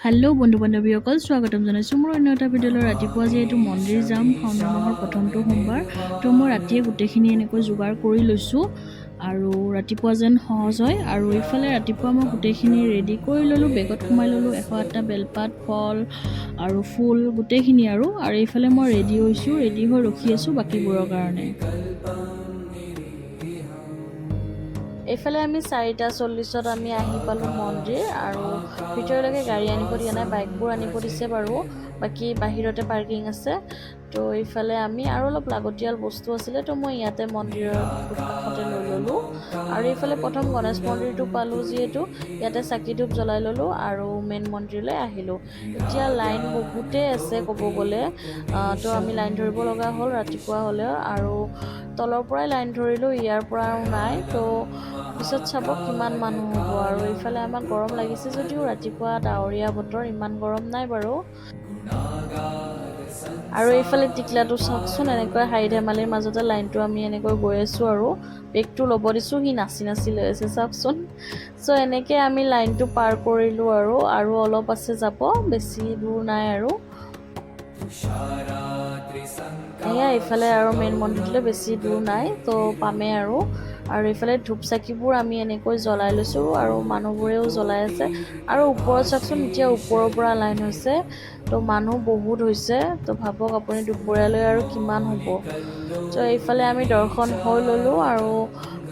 hello बंधु बान्धवीসকল स्वागतम जनाइছোঁ মোৰ অন্য এটা ভিডিঅ'লৈ ৰাতিপুৱা যেহেতু মন্দিৰ যাম শাওণ মাহৰ প্ৰথমটো সোমবাৰ তো মই ৰাতিয়ে গোটেইখিনি এনেকৈ যোগাৰ কৰি লৈছোঁ আৰু ৰাতিপুৱা যেন সহজ হয় আৰু ইফালে ৰাতিপুৱা মই গোটেইখিনি ৰেডি কৰি ল'লোঁ বেগত সোমাই ল'লোঁ 108টা বেলপাত ফল আৰু ফুল গোটেইখিনি আৰু ইফালে মই ৰেডি হৈছোঁ ৰেডি হৈ ৰখি আছোঁ বাকিবোৰৰ কাৰণে এইফালে আমি 4:40ত আমি আহি পালোঁ মন্দিৰ আৰু ভিতৰলৈকে গাড়ী আনিব দিয়া নাই বাইকবোৰ আনিব দিছে বাৰু বাকি বাহিৰতে পাৰ্কিং আছে তো এইফালে আমি আৰু অলপ লাগতিয়াল বস্তু আছিলে তো মই ইয়াতে মন্দিৰৰ কাষতে লৈ ল'লোঁ আৰু এইফালে প্ৰথম গণেশ মন্দিৰটো পালোঁ যিহেতু ইয়াতে চাকি ধূপ জ্বলাই ল'লোঁ আৰু মেইন মন্দিৰলৈ আহিলোঁ এতিয়া লাইন বহুতেই আছে ক'ব গ'লে তো আমি লাইন ধৰিব লগা হ'ল ৰাতিপুৱা হ'লেও আৰু তলৰ পৰাই লাইন ধৰিলোঁ ইয়াৰ পৰা আৰু নাই তো পিছত চাব কিমান মানুহ হ'ব আৰু এইফালে আমাক গৰম লাগিছে যদিও ৰাতিপুৱা ডাৱৰীয়া বতৰ ইমান গৰম নাই বাৰু আৰু এইফালে টিকলাটো চাওকচোন এনেকৈ হাঁহি ধেমালিৰ মাজতে লাইনটো আমি এনেকৈ গৈ আছোঁ আৰু বেগটো ল'ব দিছোঁ সি নাচি নাচি লৈ আছে চাওকচোন চ' এনেকৈ আমি লাইনটো পাৰ কৰিলোঁ আৰু অলপ আছে যাব বেছি দূৰ নাই আৰু এয়া এইফালে আৰু মেইন মন্দিৰলৈ বেছি দূৰ নাই তো পামেই আৰু এইফালে ধূপ চাকিবোৰ আমি এনেকৈ জ্বলাই লৈছোঁ আৰু মানুহবোৰেও জ্বলাই আছে আৰু ওপৰত চাওকচোন এতিয়া ওপৰৰ পৰা লাইন হৈছে তো মানুহ বহুত হৈছে তো ভাবক আপুনি দুপৰীয়ালৈ আৰু কিমান হ'ব তো এইফালে আমি দৰ্শন হৈ ল'লোঁ আৰু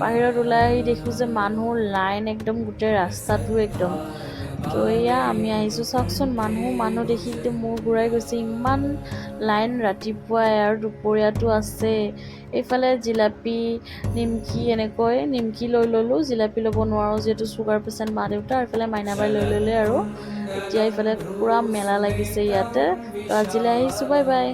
বাহিৰত ওলাই আহি দেখোঁ যে মানুহ লাইন একদম গোটেই ৰাস্তাটো একদম তো এয়া আমি আহিছোঁ চাওকচোন মানুহ দেখি একদম মূৰ ঘূৰাই গৈছে ইমান লাইন ৰাতিপুৱাই আৰু দুপৰীয়াটো আছে এইফালে জিলাপি নিমকি এনেকৈ নিমকি লৈ ল'লোঁ জিলাপি ল'ব নোৱাৰোঁ যিহেতু চুগাৰ পেচেণ্ট মা দেউতা আৰু এইফালে মাইনাবাই লৈ ল'লে আৰু এতিয়া এইফালে পূৰা মেলা লাগিছে ইয়াতে তো আজিলৈ আহিছোঁ বাই বাই